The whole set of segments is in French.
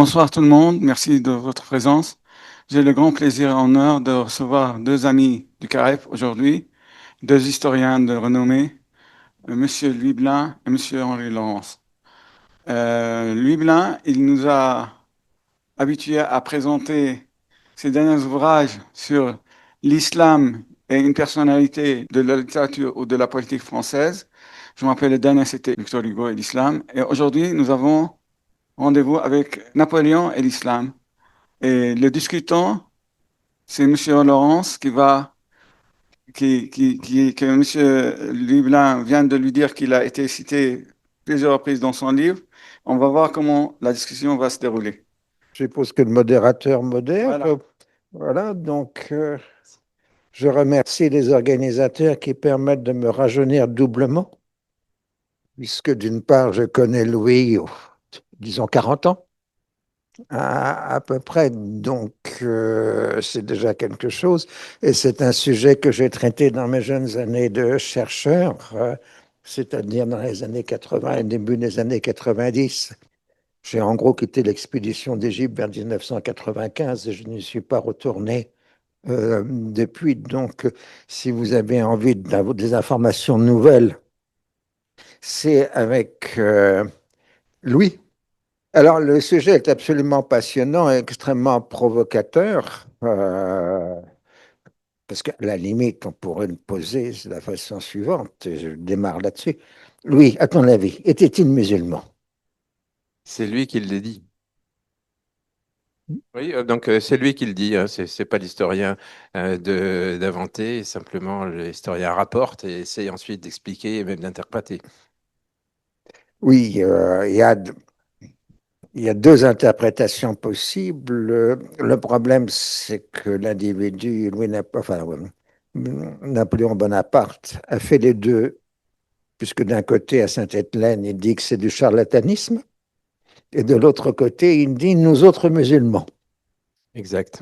Bonsoir tout le monde, merci de votre présence. J'ai le grand plaisir et honneur de recevoir deux amis du CAREF aujourd'hui, deux historiens de renommée, Monsieur Louis Blin et Monsieur Henri Laurence. Louis Blin, il nous a habitués à présenter ses derniers ouvrages sur l'islam et une personnalité de la littérature ou de la politique française. Je me rappelle, le dernier, c'était Victor Hugo et l'islam. Et aujourd'hui, nous avons rendez-vous avec Napoléon et l'islam. Et le discutant, c'est Monsieur Laurence que Monsieur Lublin vient de lui dire qu'il a été cité plusieurs reprises dans son livre. On va voir comment la discussion va se dérouler. Je suppose que le modérateur modère. Voilà. Voilà, donc je remercie les organisateurs qui permettent de me rajeunir doublement, puisque d'une part, je connais Louis, disons 40 ans, à peu près, donc c'est déjà quelque chose. Et c'est un sujet que j'ai traité dans mes jeunes années de chercheur, c'est-à-dire dans les années 80 et début des années 90. J'ai en gros quitté l'expédition d'Égypte vers 1995 et je n'y suis pas retourné depuis. Donc, si vous avez envie d'avoir des informations nouvelles, c'est avec Louis. Alors, le sujet est absolument passionnant et extrêmement provocateur, parce qu'à la limite, on pourrait le poser de la façon suivante, et je démarre là-dessus. Louis, à ton avis, était-il musulman? C'est lui qui le dit. Oui, donc c'est lui qui le dit, hein, c'est pas l'historien d'inventer, simplement l'historien rapporte et essaye ensuite d'expliquer et même d'interpréter. Oui, il y a deux interprétations possibles. Le problème, c'est que l'individu, Napoléon Bonaparte, a fait les deux, puisque d'un côté, à Sainte-Hélène, il dit que c'est du charlatanisme, et de l'autre côté, il dit nous autres musulmans. Exact.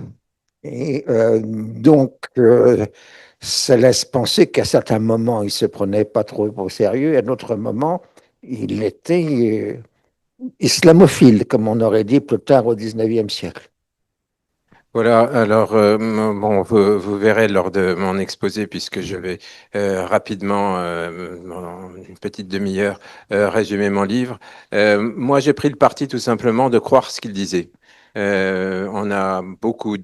Et donc, ça laisse penser qu'à certains moments, il se prenait pas trop au sérieux, et à d'autres moments, il était islamophile, comme on aurait dit plus tard au XIXe siècle. Voilà, alors bon, vous verrez lors de mon exposé, puisque je vais rapidement, en une petite demi-heure, résumer mon livre. Moi, j'ai pris le parti tout simplement de croire ce qu'il disait. On a beaucoup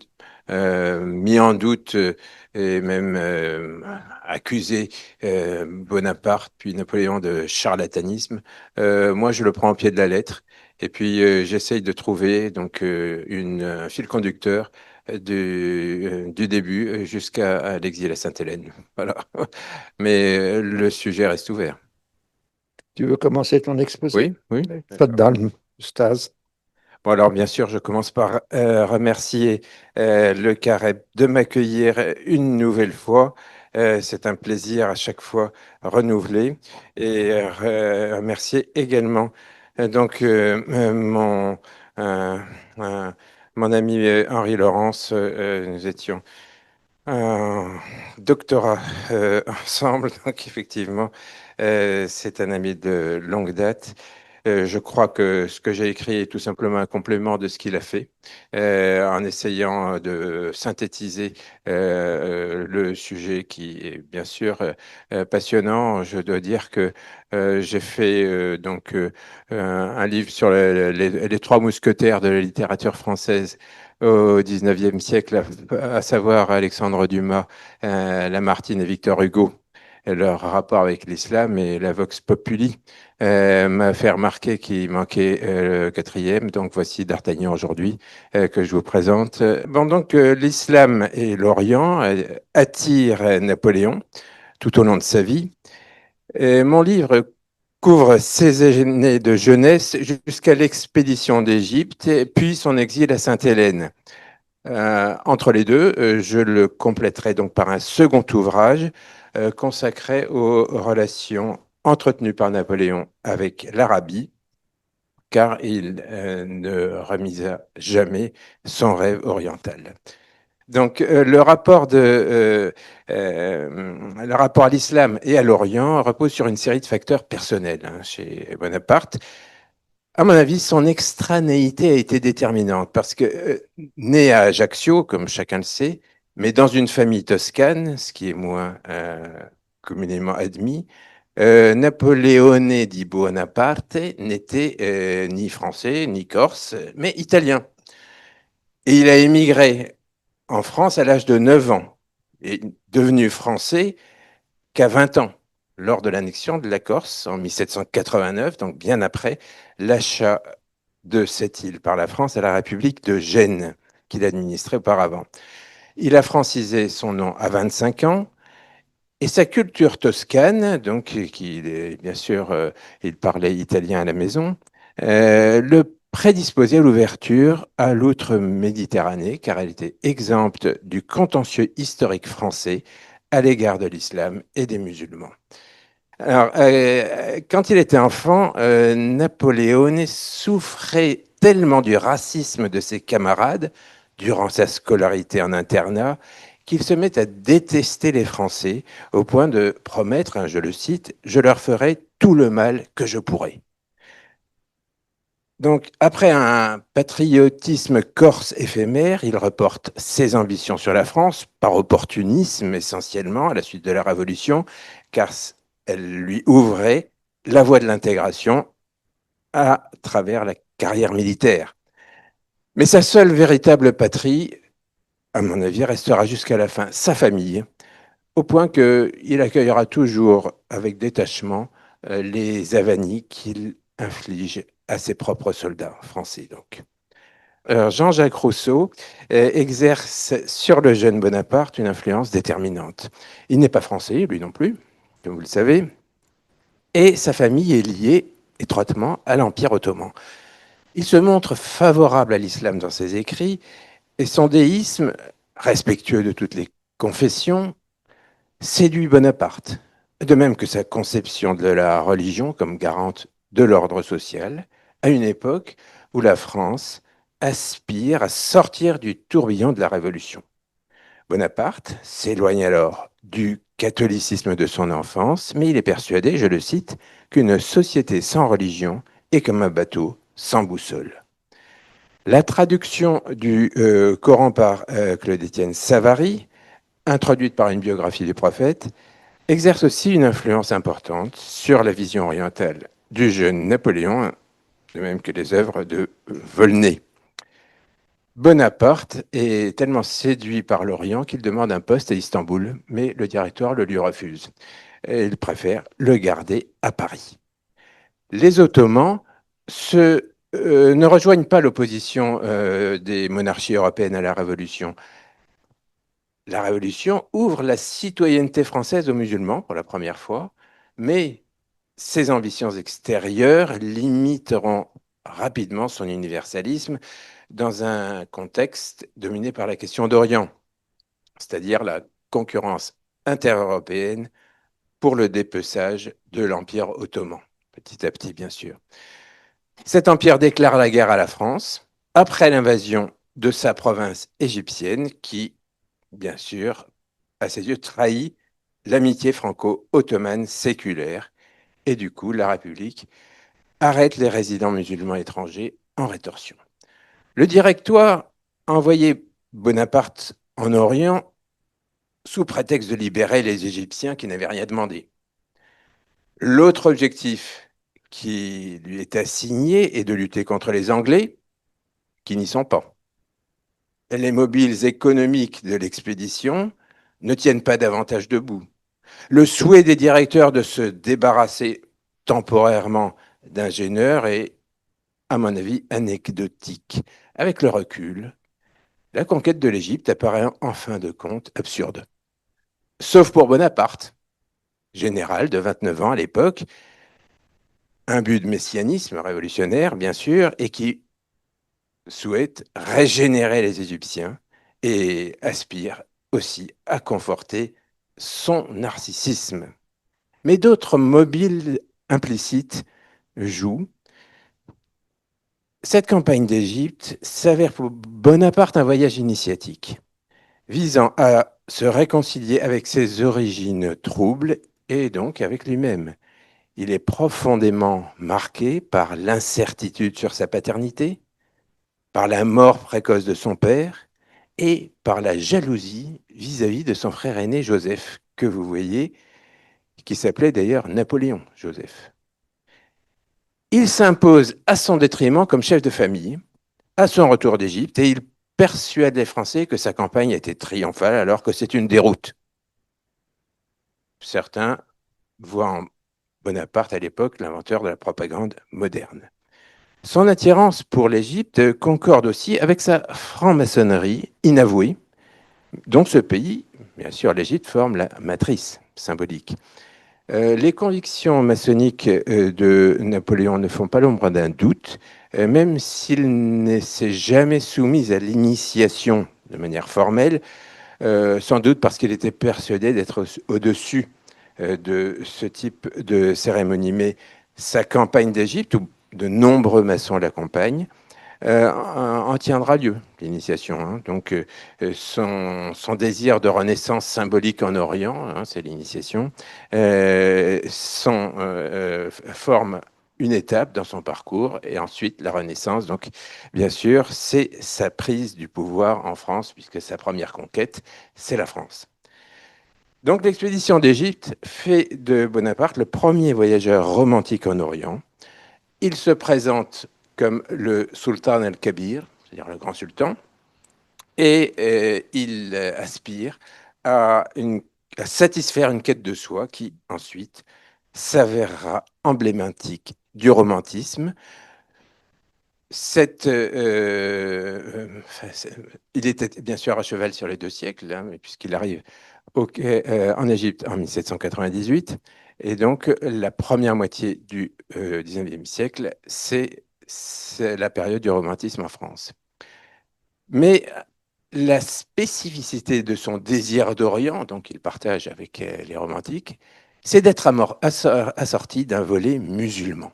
mis en doute et même accusé Bonaparte puis Napoléon de charlatanisme. Moi, je le prends au pied de la lettre. Et puis, j'essaye de trouver donc un fil conducteur du début jusqu'à l'exil à Sainte-Hélène. Voilà. Mais le sujet reste ouvert. Tu veux commencer ton exposé? Oui, oui. Tfaddal, Ustaz. Bon, alors, bien sûr, je commence par remercier le Carême de m'accueillir une nouvelle fois. C'est un plaisir à chaque fois renouvelé. Et remercier également mon, euh, euh, mon ami Henri Laurence. Nous étions un doctorat ensemble, donc effectivement, c'est un ami de longue date. Je crois que ce que j'ai écrit est tout simplement un complément de ce qu'il a fait, en essayant de synthétiser le sujet qui est bien sûr passionnant. Je dois dire que j'ai fait un livre sur les trois mousquetaires de la littérature française au XIXe siècle, à savoir Alexandre Dumas, Lamartine et Victor Hugo. Leur rapport avec l'islam et la Vox Populi m'a fait remarquer qu'il manquait le quatrième. Donc voici D'Artagnan aujourd'hui que je vous présente. Bon, donc l'islam et l'Orient attirent Napoléon tout au long de sa vie. Et mon livre couvre ses années de jeunesse jusqu'à l'expédition d'Égypte, puis son exil à Sainte-Hélène. Entre les deux, je le compléterai donc par un second ouvrage consacré aux relations entretenues par Napoléon avec l'Arabie, car il ne remisa jamais son rêve oriental. Donc, le rapport à l'islam et à l'Orient repose sur une série de facteurs personnels chez Bonaparte. À mon avis, son extranéité a été déterminante parce que, né à Ajaccio, comme chacun le sait, mais dans une famille toscane, ce qui est moins communément admis, Napoleone di Bonaparte n'était ni français, ni corse, mais italien. Et il a émigré en France à l'âge de 9 ans, et devenu français qu'à 20 ans, lors de l'annexion de la Corse en 1789, donc bien après l'achat de cette île par la France à la République de Gênes, qu'il administrait auparavant. Il a francisé son nom à 25 ans, et sa culture toscane, donc bien sûr, il parlait italien à la maison, le prédisposait à l'ouverture à l'outre-Méditerranée, car elle était exempte du contentieux historique français à l'égard de l'islam et des musulmans. Alors, quand il était enfant, Napoléon souffrait tellement du racisme de ses camarades durant sa scolarité en internat qu'il se met à détester les Français au point de promettre, hein, je le cite, je leur ferai tout le mal que je pourrai. Donc, après un patriotisme corse éphémère, il reporte ses ambitions sur la France, par opportunisme essentiellement, à la suite de la Révolution, car elle lui ouvrait la voie de l'intégration à travers la carrière militaire. Mais sa seule véritable patrie, à mon avis, restera jusqu'à la fin sa famille, au point qu'il accueillera toujours avec détachement les avanies qu'il inflige à ses propres soldats français. Donc. Alors, Jean-Jacques Rousseau exerce sur le jeune Bonaparte une influence déterminante. Il n'est pas français, lui non plus, comme vous le savez, et sa famille est liée étroitement à l'Empire ottoman. Il se montre favorable à l'islam dans ses écrits, et son déisme, respectueux de toutes les confessions, séduit Bonaparte, de même que sa conception de la religion comme garante de l'ordre social, à une époque où la France aspire à sortir du tourbillon de la Révolution. Bonaparte s'éloigne alors du catholicisme de son enfance, mais il est persuadé, je le cite, qu'une société sans religion est comme un bateau sans boussole. La traduction du Coran par Claude-Étienne Savary, introduite par une biographie du prophète, exerce aussi une influence importante sur la vision orientale du jeune Napoléon, de même que les œuvres de Volney. Bonaparte est tellement séduit par l'Orient qu'il demande un poste à Istanbul, mais le directoire le lui refuse. Et il préfère le garder à Paris. Les Ottomans ne rejoignent pas l'opposition des monarchies européennes à la Révolution. La Révolution ouvre la citoyenneté française aux musulmans pour la première fois, mais ses ambitions extérieures limiteront rapidement son universalisme dans un contexte dominé par la question d'Orient, c'est-à-dire la concurrence intereuropéenne pour le dépeçage de l'Empire ottoman, petit à petit bien sûr. Cet empire déclare la guerre à la France après l'invasion de sa province égyptienne qui, bien sûr, à ses yeux, trahit l'amitié franco-ottomane séculaire et du coup, la République arrête les résidents musulmans étrangers en rétorsion. Le Directoire a envoyé Bonaparte en Orient sous prétexte de libérer les Égyptiens qui n'avaient rien demandé. L'autre objectif qui lui est assigné est de lutter contre les Anglais qui n'y sont pas. Les mobiles économiques de l'expédition ne tiennent pas davantage debout. Le souhait des directeurs de se débarrasser temporairement d'ingénieurs est, à mon avis, anecdotique. Avec le recul, la conquête de l'Égypte apparaît en fin de compte absurde. Sauf pour Bonaparte, général de 29 ans à l'époque, imbu de messianisme révolutionnaire, bien sûr, et qui souhaite régénérer les Égyptiens et aspire aussi à conforter son narcissisme. Mais d'autres mobiles implicites jouent. Cette campagne d'Égypte s'avère pour Bonaparte un voyage initiatique, visant à se réconcilier avec ses origines troubles et donc avec lui-même. il est profondément marqué par l'incertitude sur sa paternité, par la mort précoce de son père et par la jalousie vis-à-vis de son frère aîné Joseph, que vous voyez, qui s'appelait d'ailleurs Napoléon Joseph. Il s'impose à son détriment comme chef de famille à son retour d'Égypte et il persuade les Français que sa campagne a été triomphale alors que c'est une déroute. Certains voient en Bonaparte à l'époque l'inventeur de la propagande moderne. Son attirance pour l'Égypte concorde aussi avec sa franc-maçonnerie inavouée, dont ce pays, bien sûr l'Égypte, forme la matrice symbolique. Les convictions maçonniques de Napoléon ne font pas l'ombre d'un doute, même s'il ne s'est jamais soumis à l'initiation de manière formelle, sans doute parce qu'il était persuadé d'être au-dessus de ce type de cérémonie. Mais sa campagne d'Égypte, où de nombreux maçons l'accompagnent, en tiendra lieu, l'initiation. Hein. Donc, son désir de renaissance symbolique en Orient, hein, c'est l'initiation, forme une étape dans son parcours et ensuite la Renaissance. Donc, bien sûr, c'est sa prise du pouvoir en France, puisque sa première conquête, c'est la France. Donc, l'expédition d'Égypte fait de Bonaparte le premier voyageur romantique en Orient. Il se présente comme le sultan el-Kabir, c'est-à-dire le grand sultan, et il aspire à satisfaire une quête de soi qui ensuite s'avérera emblématique du romantisme. Il était bien sûr à cheval sur les 2 siècles, hein, puisqu'il arrive en Égypte en 1798. Et donc, la première moitié du 19e siècle, c'est la période du romantisme en France. Mais la spécificité de son désir d'Orient, donc il partage avec les romantiques, c'est d'être assorti d'un volet musulman,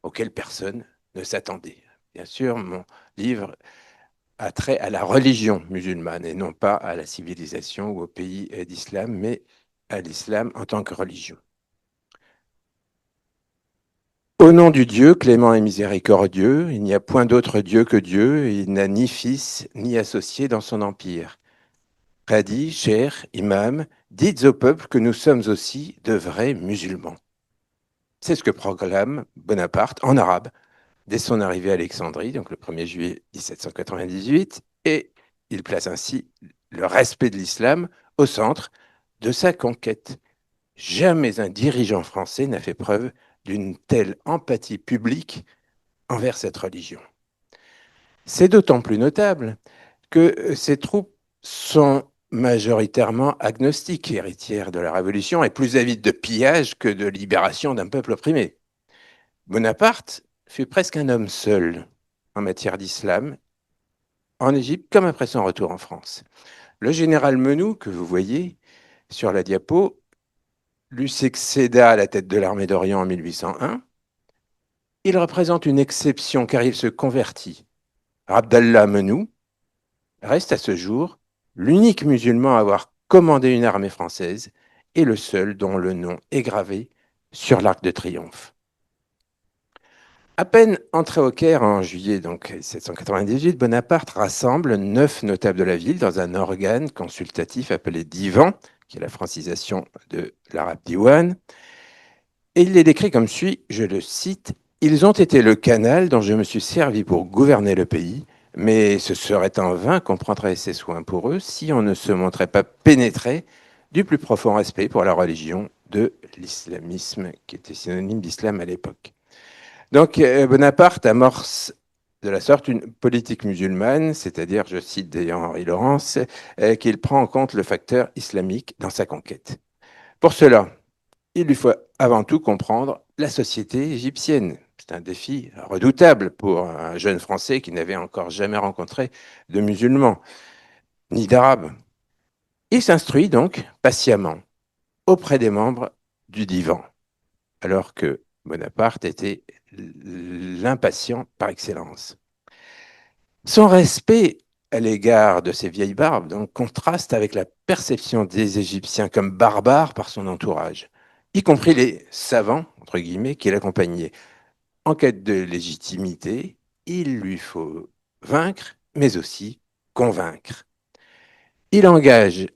auquel personne ne s'attendait. Bien sûr, mon livre a trait à la religion musulmane et non pas à la civilisation ou au pays d'islam, mais à l'islam en tant que religion. Au nom du Dieu, clément et miséricordieux, il n'y a point d'autre Dieu que Dieu, et il n'a ni fils ni associé dans son empire. Qadi, cher, imam, dites au peuple que nous sommes aussi de vrais musulmans. C'est ce que proclame Bonaparte en arabe dès son arrivée à Alexandrie, donc le 1er juillet 1798, et il place ainsi le respect de l'islam au centre de sa conquête. Jamais un dirigeant français n'a fait preuve d'une telle empathie publique envers cette religion. C'est d'autant plus notable que ces troupes sont majoritairement agnostiques, héritières de la Révolution, et plus avides de pillage que de libération d'un peuple opprimé. Bonaparte fut presque un homme seul en matière d'islam, en Égypte comme après son retour en France. Le général Menou, que vous voyez sur la diapo, lui succéda à la tête de l'armée d'Orient en 1801. Il représente une exception car il se convertit. Abdallah Menou reste à ce jour l'unique musulman à avoir commandé une armée française et le seul dont le nom est gravé sur l'Arc de Triomphe. À peine entré au Caire en juillet 1798, Bonaparte rassemble 9 notables de la ville dans un organe consultatif appelé divan, qui est la francisation de l'arabe diwan, et il les décrit comme suit, je le cite, « Ils ont été le canal dont je me suis servi pour gouverner le pays, mais ce serait en vain qu'on prendrait ses soins pour eux si on ne se montrait pas pénétré du plus profond respect pour la religion de l'islamisme, qui était synonyme d'islam à l'époque. » Donc Bonaparte amorce de la sorte une politique musulmane, c'est-à-dire, je cite d'ailleurs Henri Laurence, qu'il prend en compte le facteur islamique dans sa conquête. Pour cela, il lui faut avant tout comprendre la société égyptienne. C'est un défi redoutable pour un jeune Français qui n'avait encore jamais rencontré de musulmans, ni d'arabes. Il s'instruit donc patiemment auprès des membres du divan, alors que Bonaparte était l'impatient par excellence. Son respect à l'égard de ces vieilles barbes donc, contraste avec la perception des Égyptiens comme barbares par son entourage. y compris les savants, entre guillemets, qui l'accompagnaient. En quête de légitimité, il lui faut vaincre, mais aussi convaincre. Il engage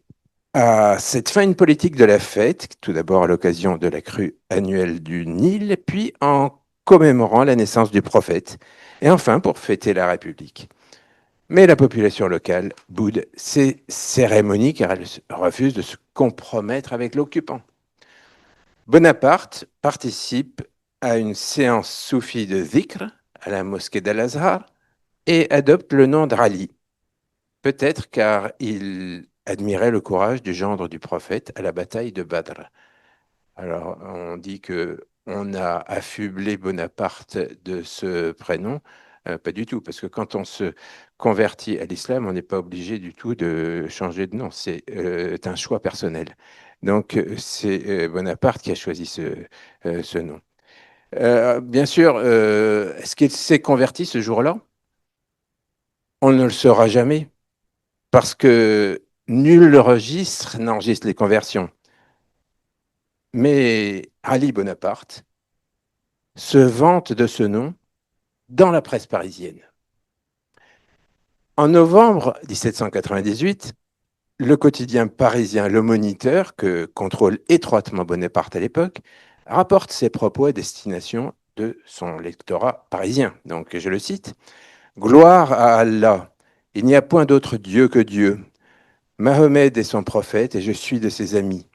à cette fin une politique de la fête, tout d'abord à l'occasion de la crue annuelle du Nil, puis en commémorant la naissance du prophète, et enfin pour fêter la République. Mais la population locale boude ces cérémonies car elle refuse de se compromettre avec l'occupant. Bonaparte participe à une séance soufie de dhikr à la mosquée d'Al-Azhar et adopte le nom d'Ali, peut-être car il admirait le courage du gendre du prophète à la bataille de Badr. Alors, on dit que on a affublé Bonaparte de ce prénom. Pas du tout, parce que quand on se convertit à l'islam, on n'est pas obligé du tout de changer de nom. C'est un choix personnel. Donc, c'est Bonaparte qui a choisi ce nom. Bien sûr, est-ce qu'il s'est converti ce jour-là? On ne le saura jamais, parce que nul registre n'enregistre les conversions. Mais Ali Bonaparte se vante de ce nom dans la presse parisienne. En novembre 1798, le quotidien parisien Le Moniteur, que contrôle étroitement Bonaparte à l'époque, rapporte ses propos à destination de son lectorat parisien. Donc, je le cite, Gloire à Allah, il n'y a point d'autre Dieu que Dieu. Mahomet est son prophète et je suis de ses amis.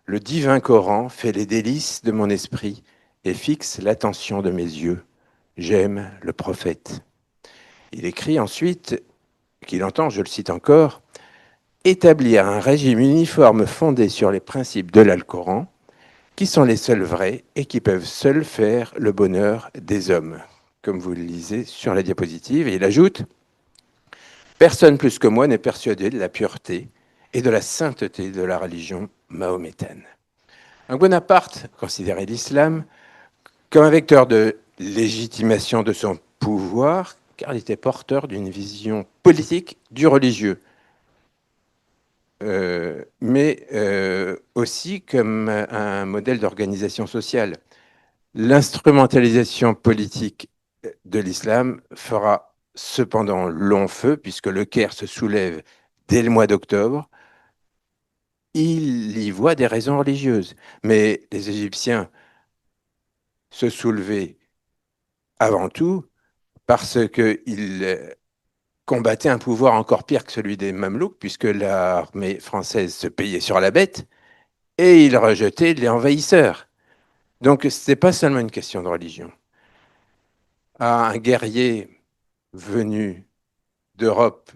Le divin Coran fait les délices de mon esprit et fixe l'attention de mes yeux. J'aime le prophète. Il écrit ensuite qu'il entend, je le cite encore, établir un régime uniforme fondé sur les principes de l'Alcoran, qui sont les seuls vrais et qui peuvent seuls faire le bonheur des hommes. Comme vous le lisez sur la diapositive, et il ajoute personne plus que moi n'est persuadé de la pureté et de la sainteté de la religion mahométane. Donc Bonaparte considérait l'islam comme un vecteur de légitimation de son pouvoir, car il était porteur d'une vision politique du religieux, mais aussi comme un modèle d'organisation sociale. L'instrumentalisation politique de l'islam fera cependant long feu, puisque le Caire se soulève dès le mois d'octobre. Il y voit des raisons religieuses, mais les Égyptiens se soulevaient avant tout parce qu'ils combattaient un pouvoir encore pire que celui des Mamelouks, puisque l'armée française se payait sur la bête, et ils rejetaient les envahisseurs. Donc, ce n'était pas seulement une question de religion. Un guerrier venu d'Europe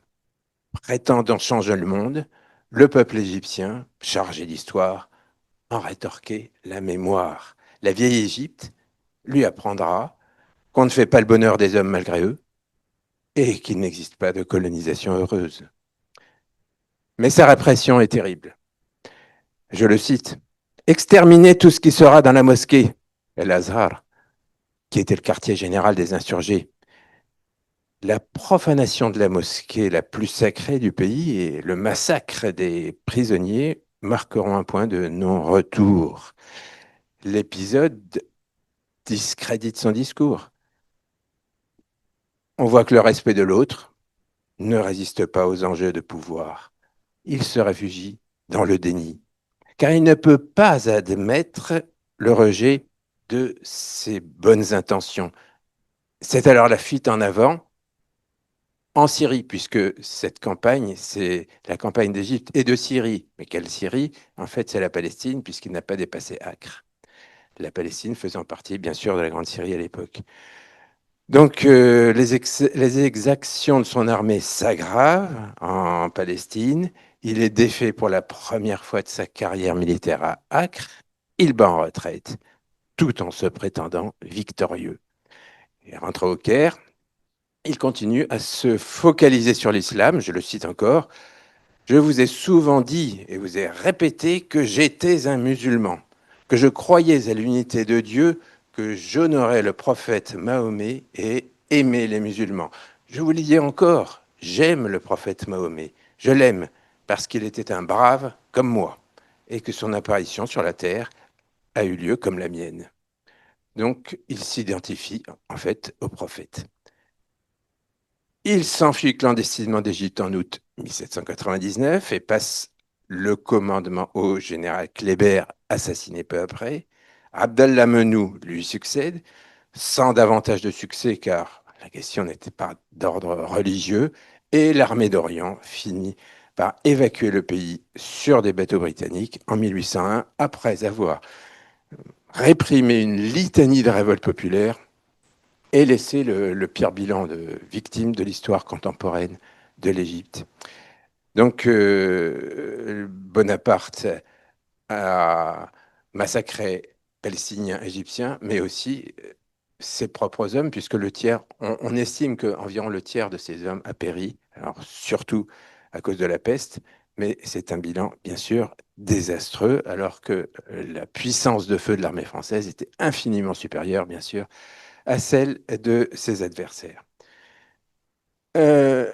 prétendant changer le monde, le peuple égyptien, chargé d'histoire, en rétorquait la mémoire. La vieille Égypte lui apprendra qu'on ne fait pas le bonheur des hommes malgré eux et qu'il n'existe pas de colonisation heureuse. Mais sa répression est terrible. Je le cite. Exterminer tout ce qui sera dans la mosquée, El-Azhar, qui était le quartier général des insurgés. La profanation de la mosquée la plus sacrée du pays et le massacre des prisonniers marqueront un point de non-retour. L'épisode discrédite son discours. On voit que le respect de l'autre ne résiste pas aux enjeux de pouvoir. Il se réfugie dans le déni, car il ne peut pas admettre le rejet de ses bonnes intentions. C'est alors la fuite en avant en Syrie, puisque cette campagne, c'est la campagne d'Égypte et de Syrie. Mais quelle Syrie? En fait, c'est la Palestine, puisqu'il n'a pas dépassé Acre. La Palestine faisant partie, bien sûr, de la Grande Syrie à l'époque. Donc, les exactions de son armée s'aggravent en Palestine. Il est défait pour la première fois de sa carrière militaire à Acre. Il bat en retraite, tout en se prétendant victorieux. Il rentre au Caire. Il continue à se focaliser sur l'islam. Je le cite encore. Je vous ai souvent dit et vous ai répété que j'étais un musulman, que je croyais à l'unité de Dieu, que j'honorais le prophète Mahomet et aimais les musulmans. Je vous le dis encore, j'aime le prophète Mahomet. Je l'aime parce qu'il était un brave comme moi et que son apparition sur la terre a eu lieu comme la mienne. Donc, il s'identifie en fait au prophète. Il s'enfuit clandestinement d'Égypte en août 1799 et passe le commandement au général Kléber, assassiné peu après. Abdallah Menou lui succède, sans davantage de succès car la question n'était pas d'ordre religieux, et l'armée d'Orient finit par évacuer le pays sur des bateaux britanniques en 1801 après avoir réprimé une litanie de révoltes populaires et laissé le pire bilan de victimes de l'histoire contemporaine de l'Égypte. Donc, Bonaparte a massacré Palestiniens, Égyptiens, mais aussi ses propres hommes, puisque on estime qu'environ le tiers de ces hommes a péri, alors surtout à cause de la peste, mais c'est un bilan, bien sûr, désastreux, alors que la puissance de feu de l'armée française était infiniment supérieure, bien sûr, à celle de ses adversaires. Euh,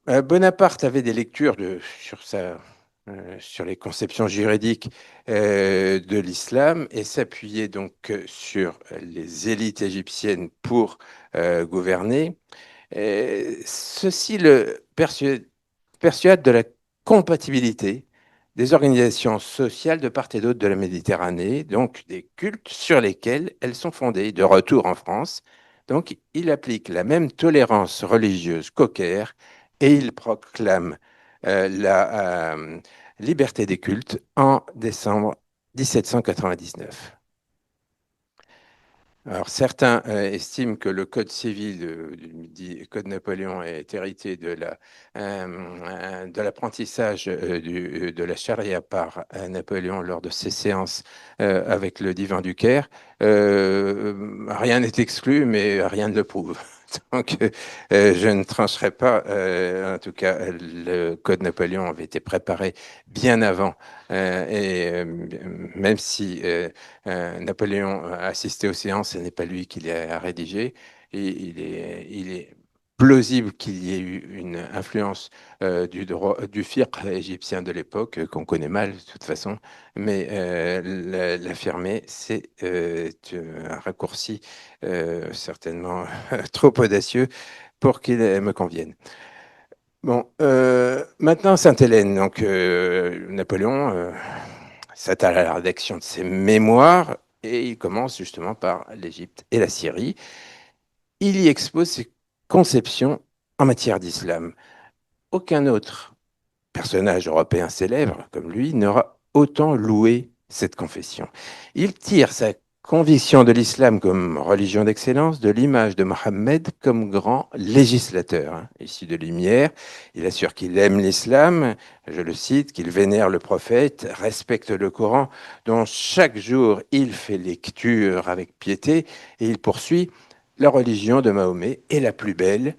Bonaparte avait des lectures sur les conceptions juridiques de l'islam et s'appuyait donc sur les élites égyptiennes pour gouverner. Ceci le persuade de la compatibilité des organisations sociales de part et d'autre de la Méditerranée, donc des cultes sur lesquels elles sont fondées. De retour en France, donc il applique la même tolérance religieuse qu'au Caire et il proclame la liberté des cultes en décembre 1799. Alors, certains estiment que le Code civil du Code Napoléon est hérité de l'apprentissage de la charia par Napoléon lors de ses séances avec le divan du Caire. Rien n'est exclu, mais rien ne le prouve. Donc, je ne trancherai pas. En tout cas, le Code Napoléon avait été préparé bien avant. Et même si Napoléon a assisté aux séances, ce n'est pas lui qui les a rédigées. Et il est plausible qu'il y ait eu une influence du fiqh égyptien de l'époque, qu'on connaît mal de toute façon, mais l'affirmer, c'est un raccourci certainement trop audacieux pour qu'il me convienne. Bon, maintenant Sainte-Hélène, donc Napoléon s'attale à la rédaction de ses mémoires et il commence justement par l'Égypte et la Syrie. Il y expose ses conceptions en matière d'islam. Aucun autre personnage européen célèbre comme lui n'aura autant loué cette confession. Il tire sa conviction de l'islam comme religion d'excellence de l'image de Mohammed comme grand législateur, issu de Lumière. Il assure qu'il aime l'islam, je le cite, qu'il vénère le prophète, respecte le Coran, dont chaque jour il fait lecture avec piété, et il poursuit: la religion de Mahomet est la plus belle.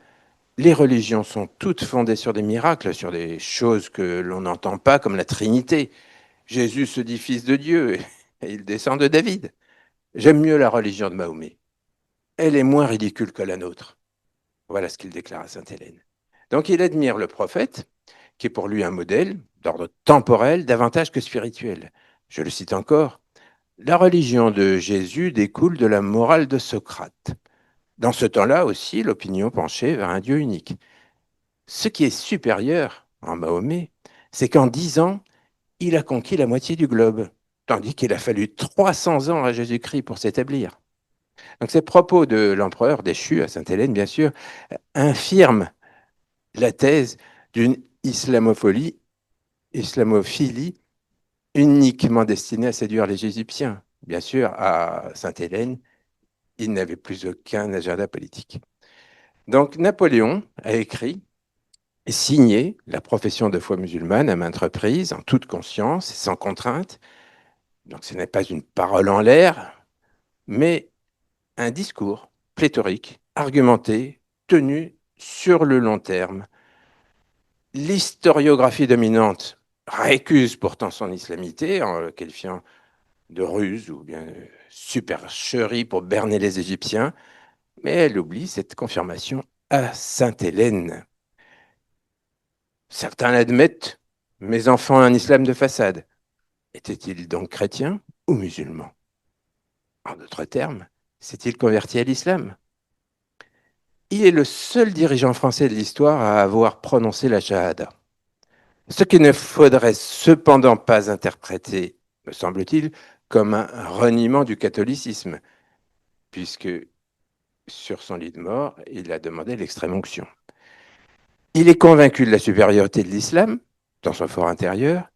Les religions sont toutes fondées sur des miracles, sur des choses que l'on n'entend pas, comme la Trinité. Jésus se dit fils de Dieu et il descend de David. J'aime mieux la religion de Mahomet. Elle est moins ridicule que la nôtre. Voilà ce qu'il déclare à Sainte-Hélène. Donc il admire le prophète, qui est pour lui un modèle d'ordre temporel davantage que spirituel. Je le cite encore: la religion de Jésus découle de la morale de Socrate. Dans ce temps-là aussi, l'opinion penchait vers un Dieu unique. Ce qui est supérieur en Mahomet, c'est qu'en 10 ans, il a conquis la moitié du globe, tandis qu'il a fallu 300 ans à Jésus-Christ pour s'établir. Donc ces propos de l'empereur déchu à Sainte-Hélène, bien sûr, infirment la thèse d'une islamophilie uniquement destinée à séduire les Égyptiens. Bien sûr, à Sainte-Hélène, il n'avait plus aucun agenda politique. Donc Napoléon a écrit et signé la profession de foi musulmane à maintes reprises, en toute conscience et sans contrainte. Donc ce n'est pas une parole en l'air, mais un discours pléthorique, argumenté, tenu sur le long terme. L'historiographie dominante récuse pourtant son islamité en le qualifiant de ruse ou bien de supercherie pour berner les Égyptiens, mais elle oublie cette confirmation à Sainte-Hélène. Certains l'admettent: mes enfants, un islam de façade. Était-il donc chrétien ou musulman? En d'autres termes, s'est-il converti à l'islam? Il est le seul dirigeant français de l'histoire à avoir prononcé la shahada. Ce qu'il ne faudrait cependant pas interpréter, me semble-t-il, comme un reniement du catholicisme, puisque sur son lit de mort, il a demandé l'extrême-onction. Il est convaincu de la supériorité de l'islam dans son fort intérieur,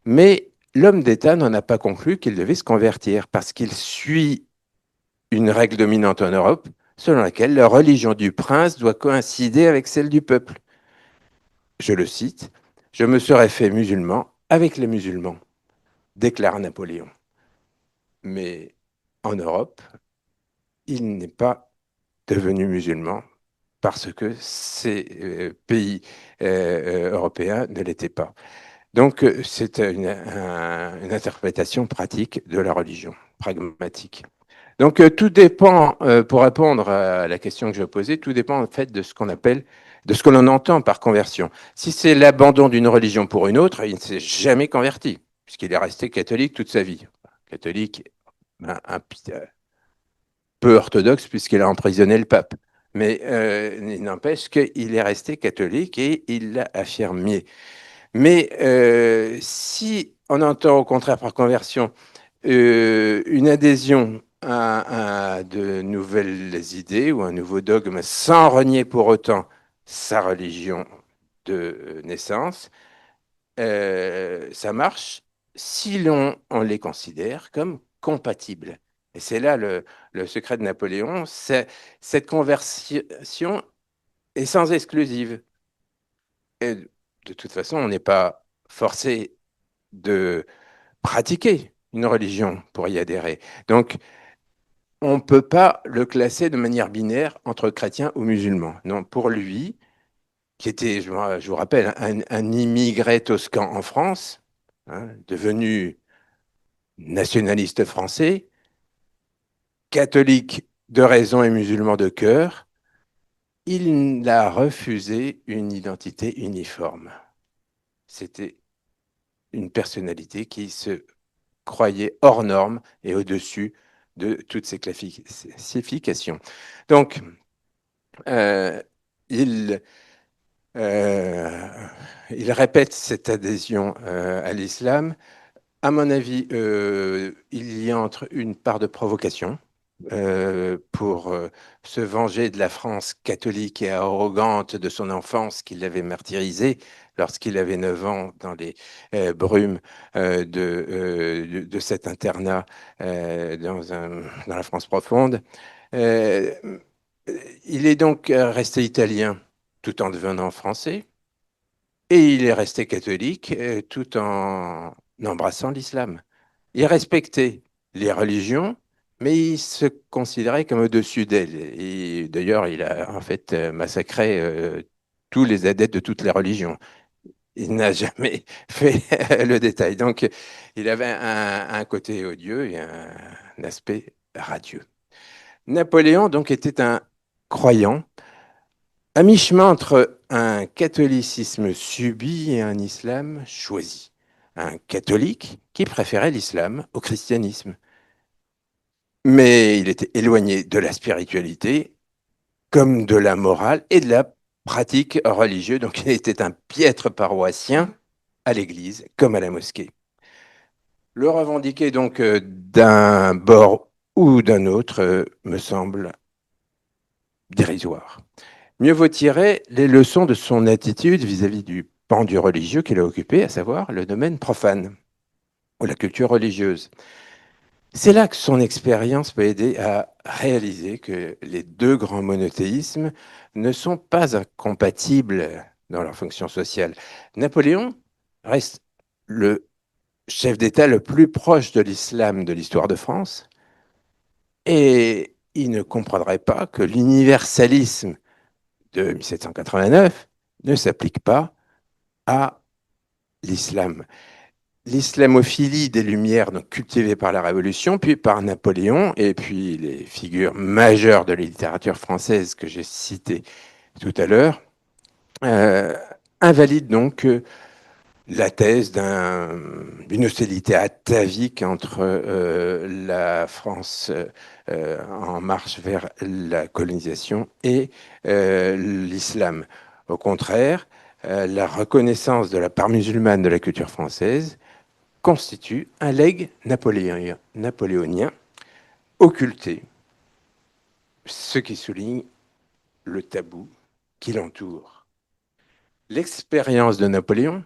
mais l'homme d'État n'en a pas conclu qu'il devait se convertir parce qu'il suit une règle dominante en Europe selon laquelle la religion du prince doit coïncider avec celle du peuple. Je le cite, je me serais fait musulman avec les musulmans, déclare Napoléon. Mais en Europe, il n'est pas devenu musulman parce que ces pays européens ne l'étaient pas. Donc, c'est une interprétation pratique de la religion, pragmatique. Donc, tout dépend, pour répondre à la question que je posais, tout dépend en fait de ce qu'on appelle, de ce que l'on entend par conversion. Si c'est l'abandon d'une religion pour une autre, il ne s'est jamais converti, puisqu'il est resté catholique toute sa vie. Catholique, un peu orthodoxe, puisqu'il a emprisonné le pape. Mais il n'empêche qu'il est resté catholique et il l'a affirmé. Mais si on entend au contraire par conversion une adhésion à de nouvelles idées ou un nouveau dogme sans renier pour autant sa religion de naissance, ça marche si on les considère comme compatibles. Et c'est là le secret de Napoléon, cette conversion est sans exclusive. Et de toute façon, on n'est pas forcé de pratiquer une religion pour y adhérer. Donc, on ne peut pas le classer de manière binaire entre chrétien ou musulman. Non, pour lui, qui était, je vous rappelle, un immigré toscan en France, hein, devenu nationaliste français, catholique de raison et musulman de cœur, il a refusé une identité uniforme. C'était une personnalité qui se croyait hors norme et au-dessus de toutes ces classifications. Donc, euh, il, euh, il répète cette adhésion à l'islam. À mon avis, il y a entre une part de provocation pour se venger de la France catholique et arrogante de son enfance qui l'avait martyrisé lorsqu'il avait 9 ans dans les brumes de cet internat dans la France profonde. Euh, il est donc resté italien tout en devenant français et il est resté catholique tout en embrassant l'islam. Il respectait les religions, mais il se considérait comme au-dessus d'elles. Et d'ailleurs, il a en fait massacré tous les adeptes de toutes les religions. Il n'a jamais fait le détail. Donc, il avait un côté odieux et un aspect radieux. Napoléon, donc, était un croyant, à mi-chemin entre un catholicisme subi et un islam choisi. Un catholique qui préférait l'islam au christianisme. Mais il était éloigné de la spiritualité comme de la morale et de la pratique religieuse. Donc il était un piètre paroissien à l'église comme à la mosquée. Le revendiquer donc d'un bord ou d'un autre me semble dérisoire. Mieux vaut tirer les leçons de son attitude vis-à-vis du pan du religieux qu'il a occupé, à savoir le domaine profane ou la culture religieuse. C'est là que son expérience peut aider à réaliser que les deux grands monothéismes ne sont pas incompatibles dans leur fonction sociale. Napoléon reste le chef d'État le plus proche de l'islam de l'histoire de France et il ne comprendrait pas que l'universalisme de 1789 ne s'applique pas à l'islam. L'islamophilie des Lumières, donc cultivée par la Révolution, puis par Napoléon, et puis les figures majeures de la littérature française que j'ai citées tout à l'heure, euh, invalide donc la thèse d'une hostilité atavique entre la France en marche vers la colonisation et l'islam. Au contraire, la reconnaissance de la part musulmane de la culture française constitue un legs napoléonien occulté, ce qui souligne le tabou qui l'entoure. L'expérience de Napoléon,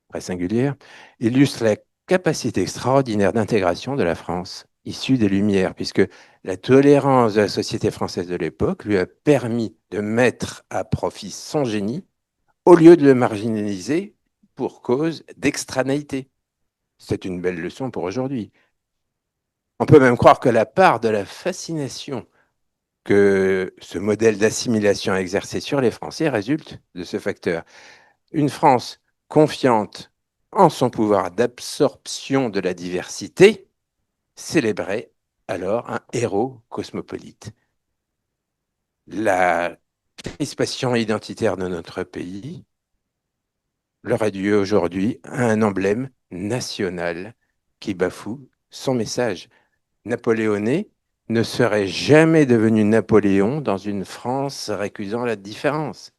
très singulière, illustre la capacité extraordinaire d'intégration de la France issue des Lumières, puisque la tolérance de la société française de l'époque lui a permis de mettre à profit son génie au lieu de le marginaliser pour cause d'extranéité. C'est une belle leçon pour aujourd'hui. On peut même croire que la part de la fascination que ce modèle d'assimilation a exercé sur les Français résulte de ce facteur. Une France confiante en son pouvoir d'absorption de la diversité célébrait alors un héros cosmopolite. La crispation identitaire de notre pays leur est due aujourd'hui à un emblème national qui bafoue son message. Napoléonais ne serait jamais devenu Napoléon dans une France récusant la différence.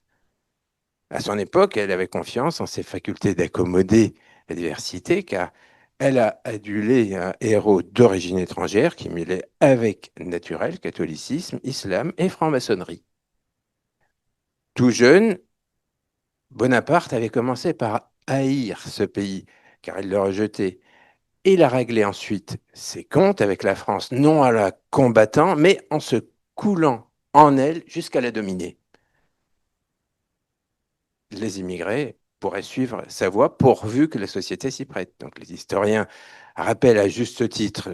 À son époque, elle avait confiance en ses facultés d'accommoder la diversité, car elle a adulé un héros d'origine étrangère qui mêlait avec naturel catholicisme, islam et franc-maçonnerie. Tout jeune, Bonaparte avait commencé par haïr ce pays, car il le rejetait. Et il a réglé ensuite ses comptes avec la France, non en la combattant, mais en se coulant en elle jusqu'à la dominer. Les immigrés pourraient suivre sa voie pourvu que la société s'y prête. Donc les historiens rappellent à juste titre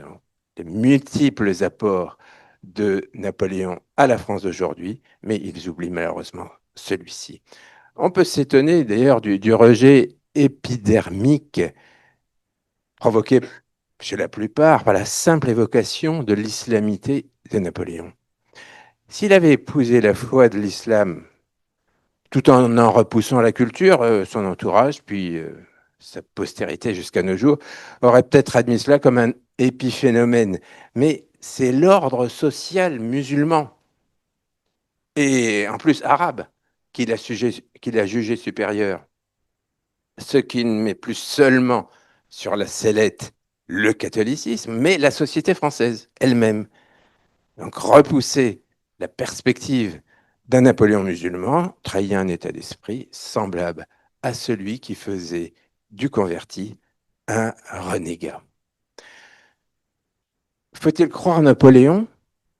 les multiples apports de Napoléon à la France d'aujourd'hui, mais ils oublient malheureusement celui-ci. On peut s'étonner d'ailleurs du rejet épidermique provoqué chez la plupart par la simple évocation de l'islamité de Napoléon. S'il avait épousé la foi de l'islam tout en repoussant la culture, son entourage, puis sa postérité jusqu'à nos jours, aurait peut-être admis cela comme un épiphénomène. Mais c'est l'ordre social musulman, et en plus arabe, qu'il a jugé supérieur. Ce qui ne met plus seulement sur la sellette le catholicisme, mais la société française elle-même. Donc repousser la perspective d'un Napoléon musulman trahit un état d'esprit semblable à celui qui faisait du converti un renégat. Faut-il croire Napoléon,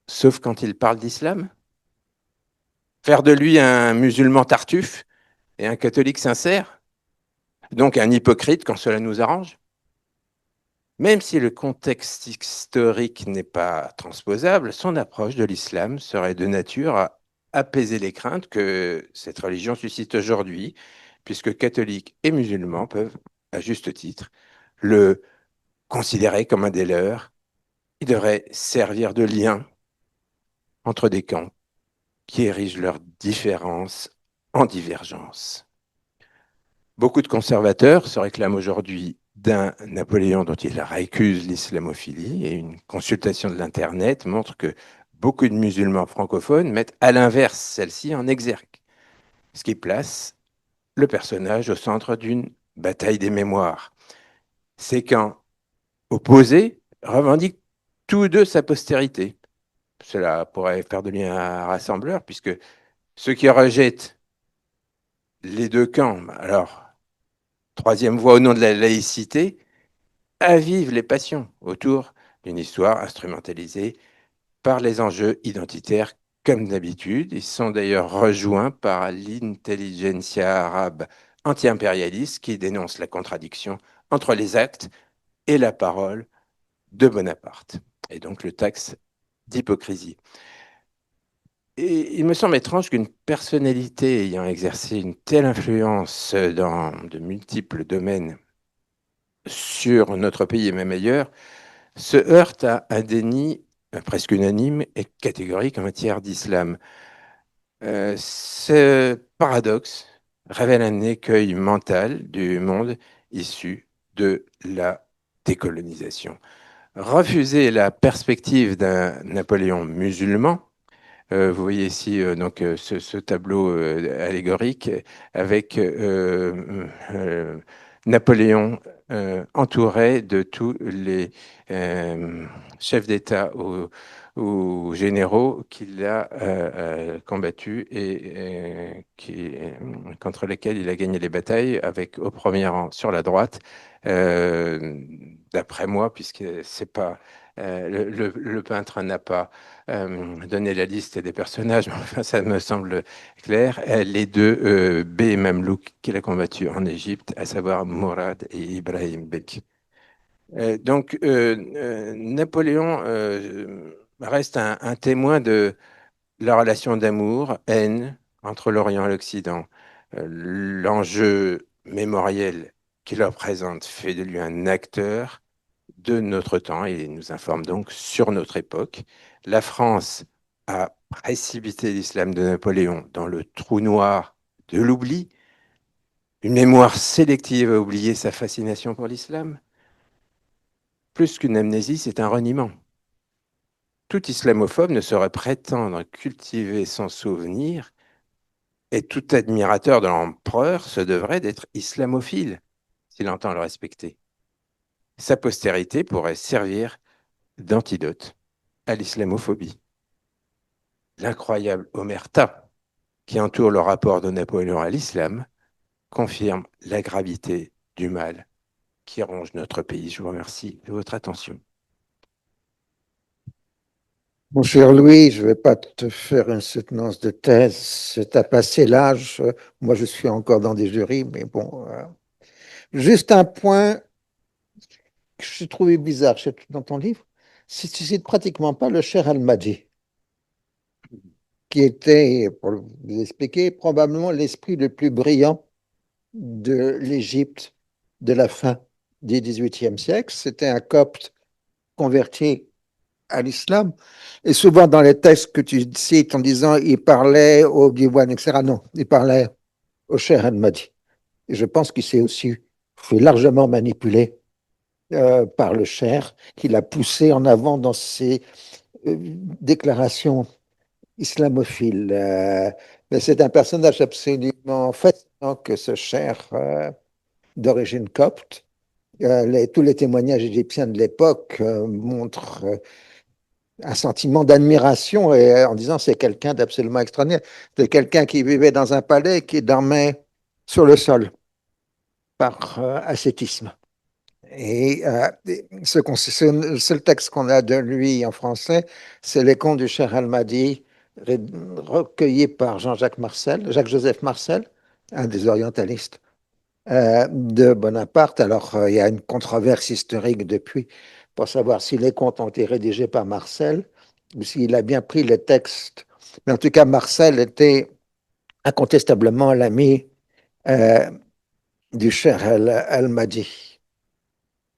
sauf quand il parle d'islam? Faire de lui un musulman tartuffe et un catholique sincère? Donc un hypocrite quand cela nous arrange? Même si le contexte historique n'est pas transposable, son approche de l'islam serait de nature à apaiser les craintes que cette religion suscite aujourd'hui, puisque catholiques et musulmans peuvent, à juste titre, le considérer comme un des leurs. Il devrait servir de lien entre des camps qui érigent leurs différences en divergences. Beaucoup de conservateurs se réclament aujourd'hui d'un Napoléon dont ils récusent l'islamophilie, et une consultation de l'Internet montre que beaucoup de musulmans francophones mettent à l'inverse celle-ci en exergue, ce qui place le personnage au centre d'une bataille des mémoires. Ces camps opposés revendiquent tous deux sa postérité. Cela pourrait faire de lui un rassembleur, puisque ceux qui rejettent les deux camps, alors troisième voie au nom de la laïcité, avivent les passions autour d'une histoire instrumentalisée par les enjeux identitaires comme d'habitude. Ils sont d'ailleurs rejoints par l'intelligentsia arabe anti-impérialiste qui dénonce la contradiction entre les actes et la parole de Bonaparte, et donc le taxe d'hypocrisie. Et il me semble étrange qu'une personnalité ayant exercé une telle influence dans de multiples domaines sur notre pays et même ailleurs, se heurte à un déni presque unanime et catégorique en matière d'islam. Ce paradoxe révèle un écueil mental du monde issus de la décolonisation. Refuser la perspective d'un Napoléon musulman. Vous voyez ici donc ce tableau allégorique avec Napoléon entouré de tous les chefs d'État ou généraux qu'il a combattus et contre lesquels il a gagné les batailles, avec au premier rang sur la droite, d'après moi, puisque c'est pas le peintre n'a pas donné la liste des personnages, mais enfin, ça me semble clair. Les deux bey mamelouks qu'il a combattus en Égypte, à savoir Mourad et Ibrahim Bek. Napoléon reste un témoin de la relation d'amour, haine entre l'Orient et l'Occident. L'enjeu mémoriel qu'il représente fait de lui un acteur de notre temps et il nous informe donc sur notre époque. La France a précipité l'islam de Napoléon dans le trou noir de l'oubli. Une mémoire sélective a oublié sa fascination pour l'islam. Plus qu'une amnésie, c'est un reniement. Tout islamophobe ne saurait prétendre cultiver son souvenir et tout admirateur de l'empereur se devrait d'être islamophile s'il entend le respecter. Sa postérité pourrait servir d'antidote à l'islamophobie. L'incroyable omerta qui entoure le rapport de Napoléon à l'islam confirme la gravité du mal qui ronge notre pays. Je vous remercie de votre attention. Mon cher Louis, je ne vais pas te faire une soutenance de thèse. Tu as passé l'âge. Moi, je suis encore dans des jurys, mais bon. Juste un point que j'ai trouvé bizarre dans ton livre. Si tu cites pratiquement pas le cher Al-Mahdi, qui était, pour vous expliquer, probablement l'esprit le plus brillant de l'Égypte de la fin du XVIIIe siècle. C'était un copte converti à l'islam. Et souvent dans les textes que tu cites en disant il parlait au diwan, etc. Non, il parlait au cher Al-Mahdi. Et je pense qu'il s'est aussi fait largement manipuler par le cher, qui l'a poussé en avant dans ses déclarations islamophiles. Mais c'est un personnage absolument fascinant que ce cher d'origine copte. Tous les témoignages égyptiens de l'époque montrent un sentiment d'admiration et en disant c'est quelqu'un d'absolument extraordinaire. C'est quelqu'un qui vivait dans un palais qui dormait sur le sol par ascétisme. Et le seul texte qu'on a de lui en français, c'est les contes du cher Almadi, recueillis par Jean-Jacques Marcel, Jacques-Joseph Marcel, un des orientalistes de Bonaparte. Alors, il y a une controverse historique depuis pour savoir si les contes ont été rédigés par Marcel ou s'il a bien pris les textes. Mais en tout cas, Marcel était incontestablement l'ami euh, du cher Al-Mahdi.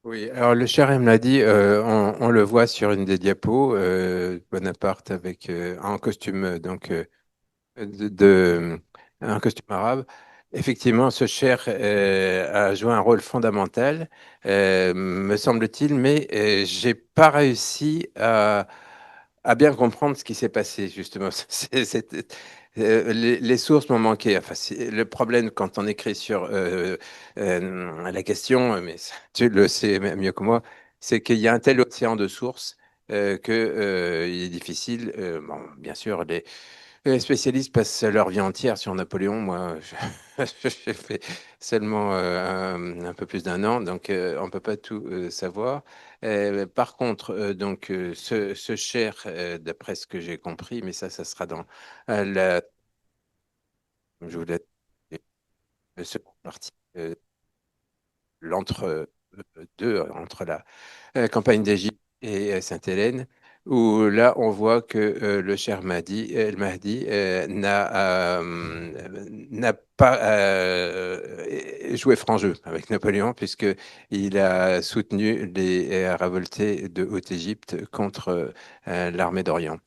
Oui, alors le cher M l'a dit, on le voit sur une des diapos, Bonaparte avec en costume un costume arabe. Effectivement, ce cher a joué un rôle fondamental, me semble-t-il, mais j'ai pas réussi à bien comprendre ce qui s'est passé, justement. Les sources m'ont manqué. Enfin, le problème quand on écrit sur la question, mais tu le sais mieux que moi, c'est qu'il y a un tel océan de sources que il est difficile. Bon, bien sûr, les spécialistes passent leur vie entière sur Napoléon. Moi, j'ai fait seulement un peu plus d'un an, donc on ne peut pas tout savoir. Par contre, ce cher, d'après ce que j'ai compris, mais ça sera dans la, je voulais, la seconde partie, l'entre-deux, entre la campagne d'Égypte et Sainte-Hélène, où là, on voit que le cher Mahdi, El Mahdi n'a pas joué franc jeu avec Napoléon, puisqu'il a soutenu les révoltés de Haute-Égypte contre l'armée d'Orient.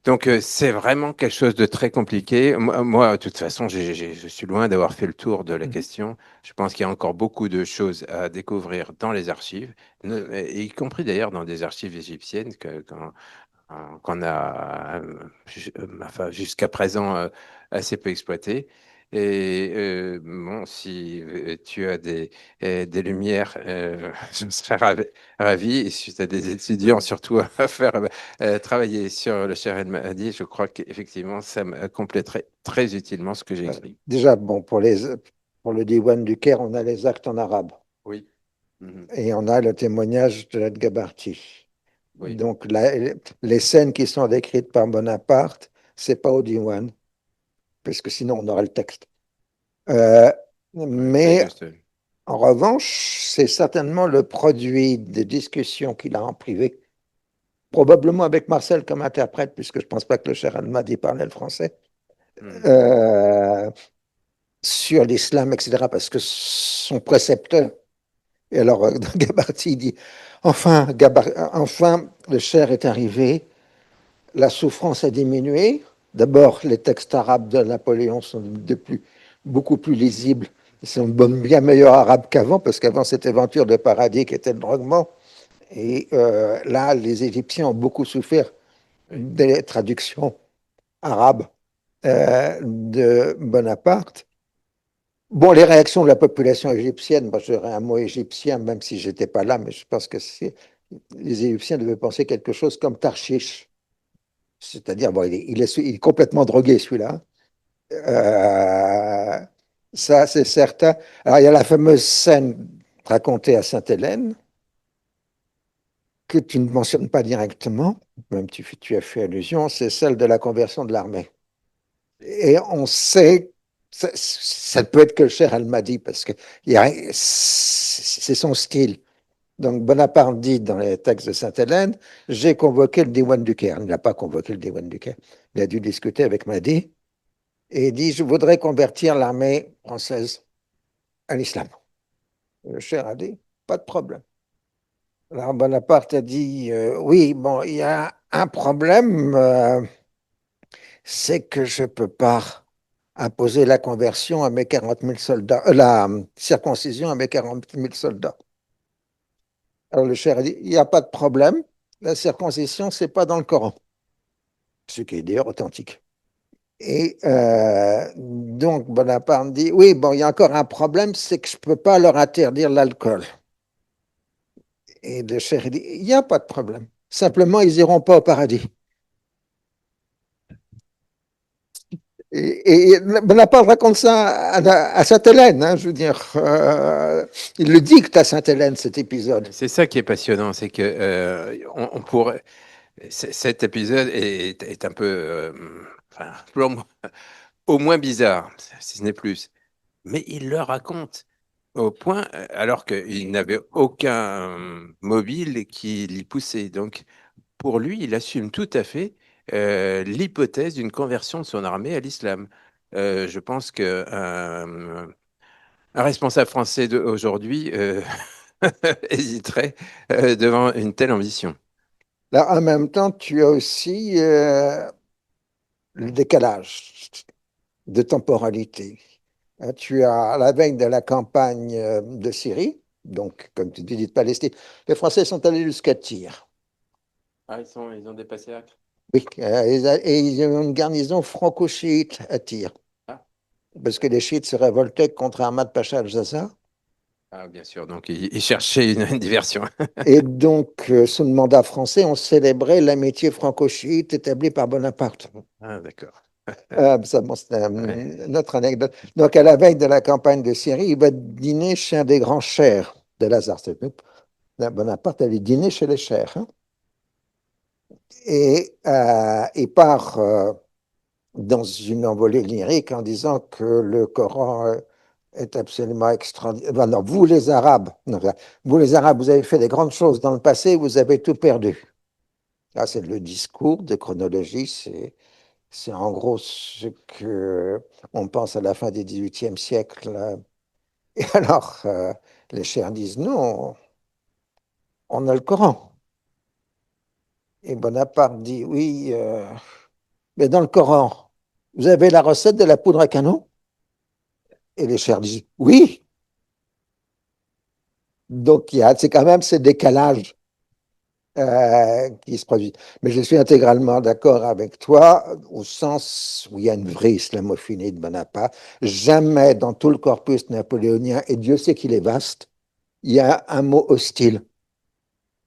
Donc, c'est vraiment quelque chose de très compliqué. Moi, de toute façon, je suis loin d'avoir fait le tour de la question. Je pense qu'il y a encore beaucoup de choses à découvrir dans les archives, y compris d'ailleurs dans des archives égyptiennes qu'on a, enfin, jusqu'à présent, assez peu exploité. Et bon, si tu as des lumières, je serais ravi. Et si tu as des étudiants surtout à faire travailler sur le Cher El Mahdi, je crois qu'effectivement, ça me compléterait très utilement ce que j'ai écrit. Déjà, bon, pour le Diwan du Caire, on a les actes en arabe Oui. Mhm. et on a le témoignage de l'Adgabarti. Oui. Donc, les scènes qui sont décrites par Bonaparte, c'est pas au Diwan, parce que sinon on aurait le texte. Euh, Ouais, c'est mais juste. en revanche, c'est certainement le produit des discussions qu'il a en privé, probablement avec Marcel comme interprète, puisque je ne pense pas que le cher Almadi parlait le français, Mhm. euh, sur l'islam, etc. Parce que son précepteur, et alors Gabarty dit, enfin, le cher est arrivé, la souffrance a diminué. D'abord, les textes arabes de Napoléon sont beaucoup plus lisibles. Ils sont bien meilleurs arabes qu'avant, parce qu'avant, c'était Venture de Paradis qui était le droguement. Et là, les Égyptiens ont beaucoup souffert Oui. des traductions arabes de Bonaparte. Bon, les réactions de la population égyptienne, moi j'aurais un mot égyptien, même si j'étais pas là, mais je pense que les Égyptiens devaient penser quelque chose comme Tarshish. C'est-à-dire, bon, il est complètement drogué celui-là. Euh, Ça, c'est certain. Alors, il y a la fameuse scène racontée à Sainte-Hélène, que tu ne mentionnes pas directement, même tu as fait allusion, c'est celle de la conversion de l'armée. Et on sait, ça ne peut être que le cher Almadi, parce que c'est son style. Donc Bonaparte dit dans les textes de Sainte-Hélène, j'ai convoqué le Diwan du Caire. Il n'a pas convoqué le Diwan du Caire. Il a dû discuter avec Mahdi et il dit, je voudrais convertir l'armée française à l'islam. Le cher a dit, pas de problème. Alors Bonaparte a dit, oui, bon, il y a un problème, c'est que je ne peux pas imposer la conversion à mes 40 000 soldats, la circoncision à mes 40 000 soldats. Alors le cher a dit, il n'y a pas de problème, la circoncision, c'est pas dans le Coran, ce qui est d'ailleurs authentique. Et donc Bonaparte dit, oui, bon, il y a encore un problème, c'est que je ne peux pas leur interdire l'alcool. Et le cher dit, il n'y a pas de problème, simplement, ils n'iront pas au paradis. Et Bonaparte raconte ça à Sainte-Hélène, hein, je veux dire. Il le dicte à Sainte-Hélène, cet épisode. C'est ça qui est passionnant, c'est que on pourrait. Cet épisode est un peu, enfin, pour moi, au moins bizarre, si ce n'est plus. Mais il le raconte au point, alors qu'il n'avait aucun mobile qui l'y poussait. Donc, pour lui, il assume tout à fait l'hypothèse d'une conversion de son armée à l'islam. Je pense que un responsable français d'aujourd'hui hésiterait devant une telle ambition. Là, en même temps, tu as aussi le décalage de temporalité. Tu as à la veille de la campagne de Syrie, donc comme tu dis de Palestine, les Français sont allés jusqu'à Tyr. Ah, ils ont dépassé Acre. Oui, et ils ont une garnison franco-chiite à Tyr, Ah, parce que les chiites se révoltaient contre Ahmad Pacha al-Jazar. ah, bien sûr. Donc, ils cherchaient une diversion. Et donc, sous le mandat français, on célébrait l'amitié franco-chiite établie par Bonaparte. Ah, d'accord. Ça, bon, c'est Ouais. une autre anecdote. Donc, à la veille de la campagne de Syrie, il va dîner chez un des grands chers de Lazare. Bonaparte allait dîner chez les chers, hein. Et il part dans une envolée lyrique en disant que le Coran est absolument extraordinaire. Ben non, vous les Arabes, non, vous les Arabes, vous avez fait des grandes choses dans le passé, vous avez tout perdu. Là, c'est le discours de chronologie, c'est en gros ce que on pense à la fin du XVIIIe siècle. Et alors, les chers disent non, on a le Coran. Et Bonaparte dit oui, Mais dans le Coran, vous avez la recette de la poudre à canon? Et les chers disent oui. Donc, c'est quand même ces décalages qui se produisent. Mais je suis intégralement d'accord avec toi au sens où il y a une vraie islamophilie de Bonaparte. Jamais dans tout le corpus napoléonien, et Dieu sait qu'il est vaste, il y a un mot hostile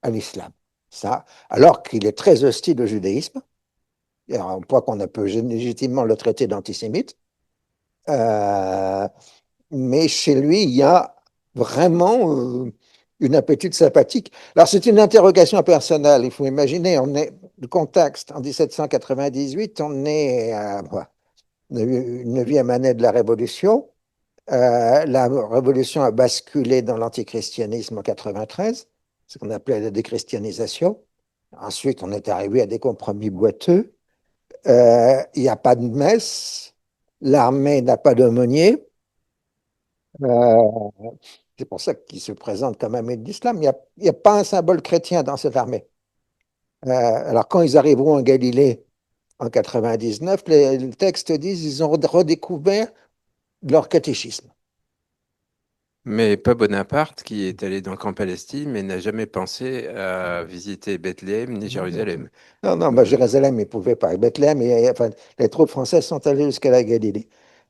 à l'islam. Ça, alors qu'il est très hostile au judaïsme, et on croit qu'on peut légitimement le traiter d'antisémite. Euh, mais chez lui, il y a vraiment une appétitude sympathique. Alors, c'est une interrogation personnelle. Il faut imaginer, on est, le contexte, en 1798, on est à la 9e année de la Révolution. La Révolution a basculé dans l'antichristianisme en 93, ce qu'on appelait la déchristianisation. Ensuite, on est arrivé à des compromis boiteux. Il n'y a pas de messe. L'armée n'a pas d'aumônier. Euh, c'est pour ça qu'il se présente comme un maître d'islam. Il n'y a pas un symbole chrétien dans cette armée. Alors, quand ils arriveront en Galilée en 99, les textes disent qu'ils ont redécouvert leur catéchisme. Mais pas Bonaparte, qui est allé donc en Palestine, mais n'a jamais pensé à visiter Bethléem ni Non, non, Jérusalem. non, bah, Euh, Jérusalem, ils ne pouvaient pas. Bethléem, enfin, les troupes françaises sont allées jusqu'à la Galilée,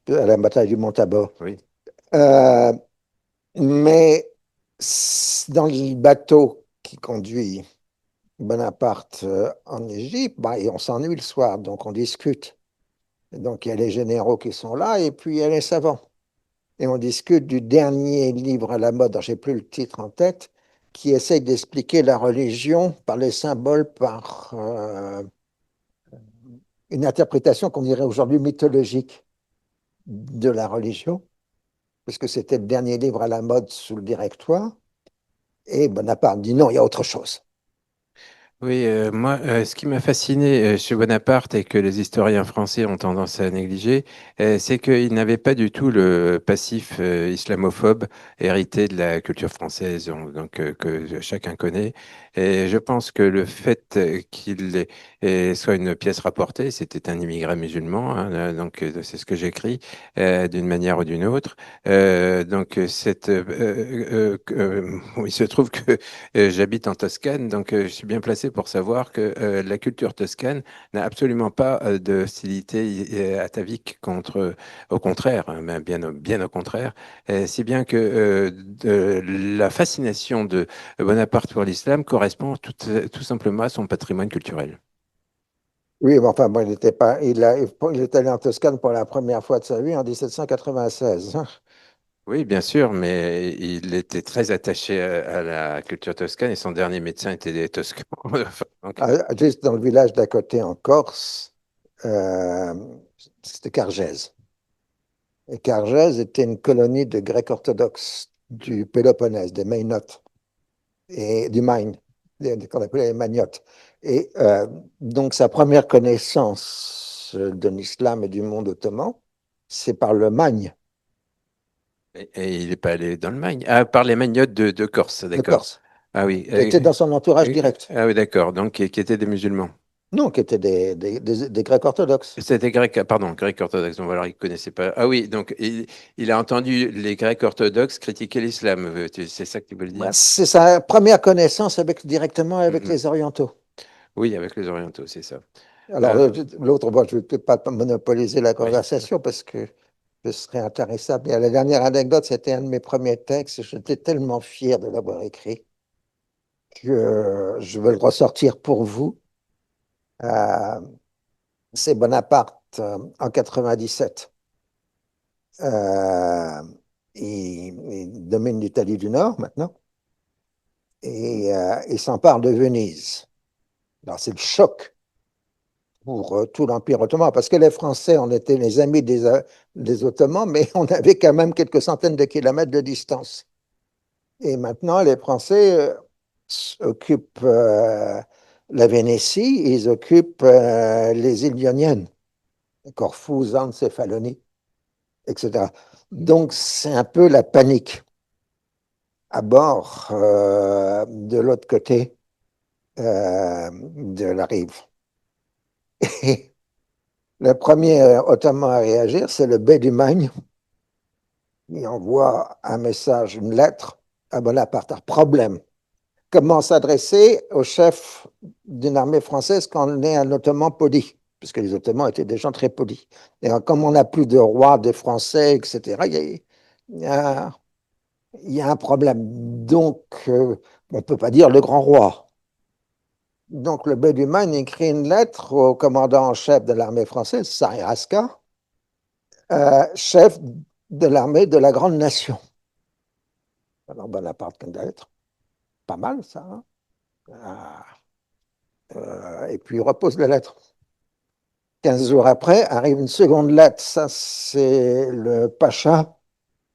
à la bataille du Mont Tabor. oui. Euh, mais dans le bateau qui conduit Bonaparte en Égypte, bah, et on s'ennuie le soir, donc on discute. Donc il y a les généraux qui sont là et puis il y a les savants. Et on discute du dernier livre à la mode, je n'ai plus le titre en tête, qui essaye d'expliquer la religion par les symboles, par une interprétation qu'on dirait aujourd'hui mythologique de la religion, parce que c'était le dernier livre à la mode sous le Directoire. Et Bonaparte dit non, il y a autre chose. Oui, moi, ce qui m'a fasciné chez Bonaparte et que les historiens français ont tendance à négliger, c'est qu'il n'avait pas du tout le passif islamophobe hérité de la culture française, que chacun connaît. Et je pense que le fait soit une pièce rapportée, c'était un immigré musulman, hein, c'est ce que j'écris d'une manière ou d'une autre. Il se trouve que j'habite en Toscane, donc je suis bien placé pour savoir que la culture toscane n'a absolument pas de hostilité atavique contre, au contraire, hein, mais bien au contraire, si bien que la fascination de Bonaparte pour l'islam correspond tout simplement à son patrimoine culturel. Oui, mais enfin, bon, il était pas, il est allé en Toscane pour la première fois de sa vie en 1796. Oui, bien sûr, mais il était très attaché à la culture toscane et son dernier médecin était des Toscans. Enfin, Juste dans le village d'à côté en Corse, euh, c'était Cargèse. Et Cargèse était une colonie de Grecs orthodoxes du Péloponnèse, des Mainotes, et du Maine, qu'on appelait les Magnottes. Et donc sa première connaissance de l'islam et du monde ottoman, c'est par le Magne et il n'est pas allé dans le Magne. Ah, par les Magnottes de Corse, de d'accord. Corse, Ah oui. qui était dans son entourage direct. Ah oui, d'accord. Donc, qui étaient des musulmans. Non, qui étaient des Grecs orthodoxes. C'était grec, pardon, grec orthodoxe. Donc, alors, il connaissait pas. Ah oui, donc, il a entendu les Grecs orthodoxes critiquer l'islam. C'est ça que tu veux Bah, dire? c'est sa première connaissance directement avec Mhm. les Orientaux. Oui, avec les Orientaux, c'est ça. Alors, Euh, l'autre, bon, je ne vais pas monopoliser la oui. conversation parce que je serais intéressable. Mais la dernière anecdote, c'était un de mes premiers textes. J'étais tellement fier de l'avoir écrit que je veux le ressortir pour vous. Euh, c'est Bonaparte en 97. Euh, il domine l'Italie du Nord maintenant et il s'empare de Venise. Alors, c'est le choc pour tout l'Empire ottoman, parce que les Français, on était les amis des Ottomans, mais on avait quand même quelques centaines de kilomètres de distance. Et maintenant, les Français occupent la Vénétie, ils occupent les îles Ioniennes, Corfou, Zante, Céphalonie, etc. Donc, c'est un peu la panique à bord de l'autre côté de la rive. Le premier Ottoman à réagir, c'est le bey du Magne. Il envoie un message, une lettre à Bonaparte. Un problème. Comment s'adresser au chef d'une armée française quand on est un Ottoman poli? Puisque les Ottomans étaient des gens très polis. Et comme on n'a plus de roi, de Français, etc., il y a, il y a un problème. Donc, on ne peut pas dire le grand roi. Donc, le bey du Maine écrit une lettre au commandant en chef de l'armée française, Sari Raska, chef de l'armée de la Grande Nation. Alors, Bonaparte, une lettre, pas mal ça. Hein. Et puis, il repose la lettre. 15 jours après, arrive une seconde lettre. Ça, c'est le pacha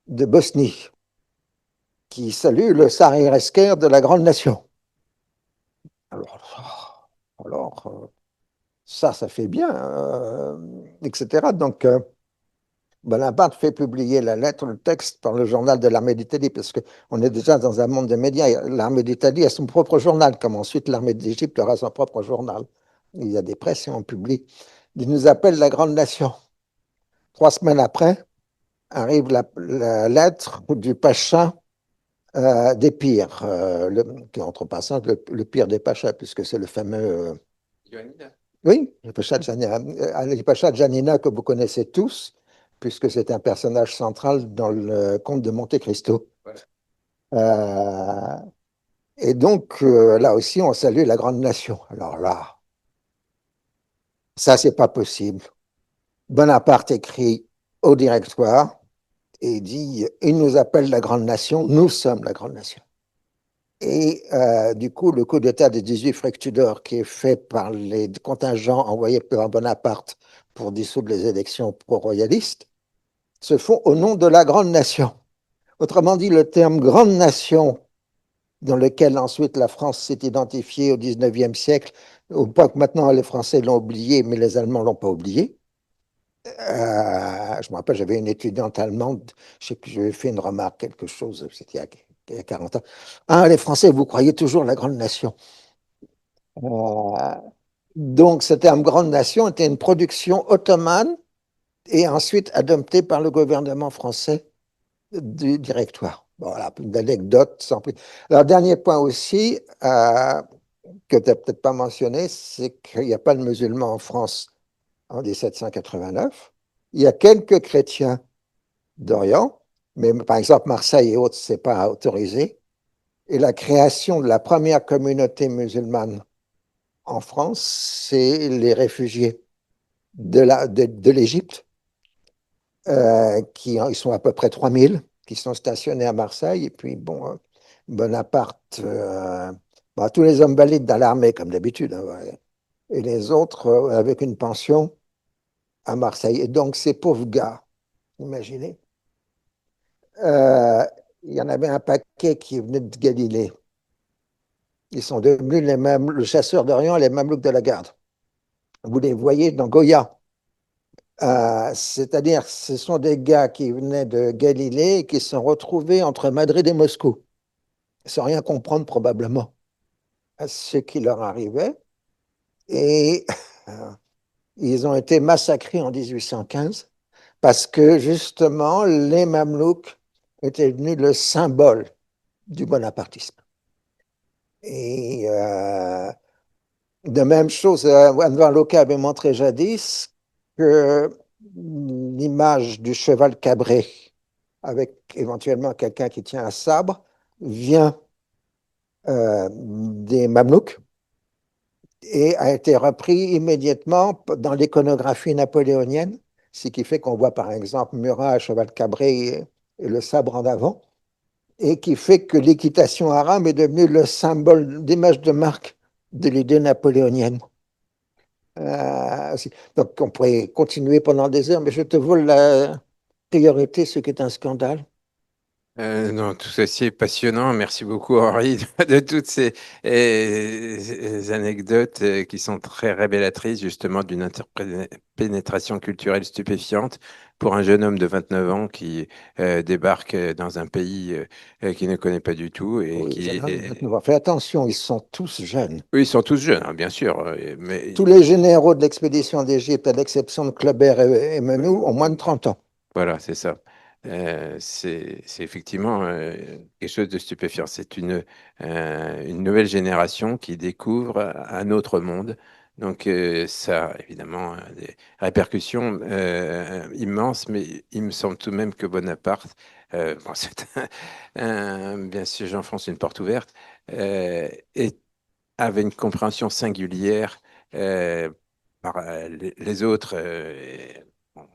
de Bosnie qui salue le Sari Esker de la Grande Nation. Alors, ça fait bien, etc. Donc, Bonaparte fait publier la lettre, le texte, par le journal de l'armée d'Italie, parce qu'on est déjà dans un monde de médias. L'armée d'Italie a son propre journal, comme ensuite l'armée d'Égypte aura son propre journal. Il y a des presses et on publie. Il nous appelle la Grande Nation. 3 semaines après, arrive la lettre du pacha des pires, qui est entre passants le pire des pachas, puisque c'est le fameux. Oui, le pacha de Janina que vous connaissez tous, puisque c'est un personnage central dans le conte de Monte Cristo. Voilà. Et donc, là aussi, on salue la grande nation. Alors là, ça, c'est pas possible. Bonaparte écrit au directoire et dit, il nous appelle la grande nation, nous sommes la grande nation. Et du coup, le coup d'État de 18 Fructidor, qui est fait par les contingents envoyés par Bonaparte pour dissoudre les élections pro-royalistes, se font au nom de la grande nation. Autrement dit, le terme grande nation, dans lequel ensuite la France s'est identifiée au 19e siècle, au point que maintenant les Français l'ont oublié, mais les Allemands ne l'ont pas oublié. Je me rappelle, j'avais une étudiante allemande, je sais plus, j'avais fait une remarque, quelque chose, c'était il y a 40 ans. Ah, les Français, vous croyez toujours la grande nation. Euh, donc, ce terme grande nation était une production ottomane et ensuite adoptée par le gouvernement français du directoire. Voilà, une anecdote sans plus. Alors, dernier point aussi, que tu n'as peut-être pas mentionné, c'est qu'il n'y a pas de musulmans en France en 1789. Il y a quelques chrétiens d'Orient, mais par exemple Marseille et autres, ce n'est pas autorisé. Et la création de la première communauté musulmane en France, c'est les réfugiés de l'Égypte, ils sont à peu près 3000, qui sont stationnés à Marseille. Et puis, bon, Bonaparte, tous les hommes valides dans l'armée, comme d'habitude, hein, ouais. Et les autres avec une pension à Marseille. Et donc, ces pauvres gars, imaginez, euh, il y en avait un paquet qui venait de Galilée. Ils sont devenus les mêmes, le chasseur d'Orient et les Mamelouks de la garde. Vous les voyez dans Goya. C'est-à-dire, ce sont des gars qui venaient de Galilée et qui se sont retrouvés entre Madrid et Moscou, sans rien comprendre probablement à ce qui leur arrivait. Et ils ont été massacrés en 1815 parce que justement, les Mamelouks étaient devenus le symbole du bonapartisme. Et de même chose, Anwar Loka avait montré jadis que l'image du cheval cabré, avec éventuellement quelqu'un qui tient un sabre, vient des Mamelouks et a été repris immédiatement dans l'iconographie napoléonienne, ce qui fait qu'on voit par exemple Murat à cheval cabré et le sabre en avant, et qui fait que l'équitation arabe est devenue le symbole d'image de marque de l'idée napoléonienne. Donc on pourrait continuer pendant des heures, mais je te vole la priorité, ce qui est un scandale. Non, tout ceci est passionnant. Merci beaucoup, Henri, de toutes ces anecdotes qui sont très révélatrices, justement, d'une interpénétration culturelle stupéfiante pour un jeune homme de 29 ans qui débarque dans un pays qu'il ne connaît pas du tout et Oui, qui jeune homme de est... 29 ans. Fais attention, ils sont tous jeunes. Oui, ils sont tous jeunes, hein, bien sûr, mais Tous les généraux de l'expédition d'Égypte, à l'exception de Kleber et Menou, ont moins de 30 ans. voilà, c'est ça. C'est effectivement quelque chose de stupéfiant. C'est une nouvelle génération qui découvre un autre monde. Donc ça a évidemment des répercussions immenses, mais il me semble tout de même que Bonaparte, bon, bien sûr, j'enfonce une porte ouverte, et avait une compréhension singulière euh, par les autres. Bon,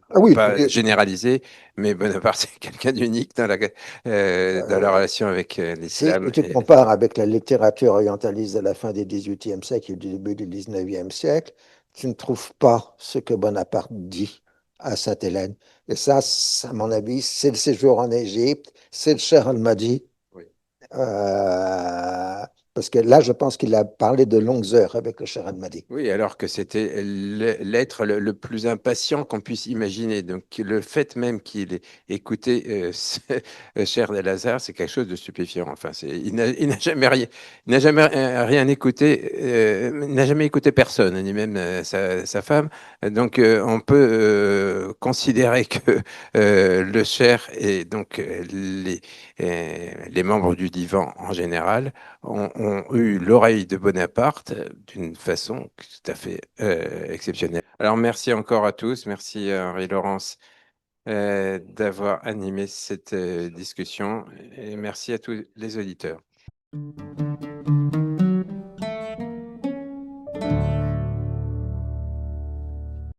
Ah on va oui, pas généraliser, mais Bonaparte, c'est quelqu'un d'unique dans la euh, relation avec si l'islam. tu compares avec la littérature orientaliste de la fin du XVIIIe siècle et du début du XIXe siècle, tu ne trouves pas ce que Bonaparte dit à Sainte-Hélène. Et ça, à mon avis, c'est le séjour en Égypte, c'est le Cher al-Mahdi. Oui. euh, Parce que là, je pense qu'il a parlé de longues heures avec le Cher al-Mahdi. Oui, alors que c'était l'être le plus impatient qu'on puisse imaginer. Donc, le fait même qu'il ait écouté Cher de Lazare, c'est quelque chose de stupéfiant. Enfin, il n'a jamais rien, il n'a jamais rien écouté, il n'a jamais écouté personne, ni même sa femme. Donc, on peut considérer que le Cher et donc les membres du divan en général ont eu l'oreille de Bonaparte d'une façon tout à fait exceptionnelle. Alors merci encore à tous, merci à Henri-Laurence d'avoir animé cette discussion et merci à tous les auditeurs.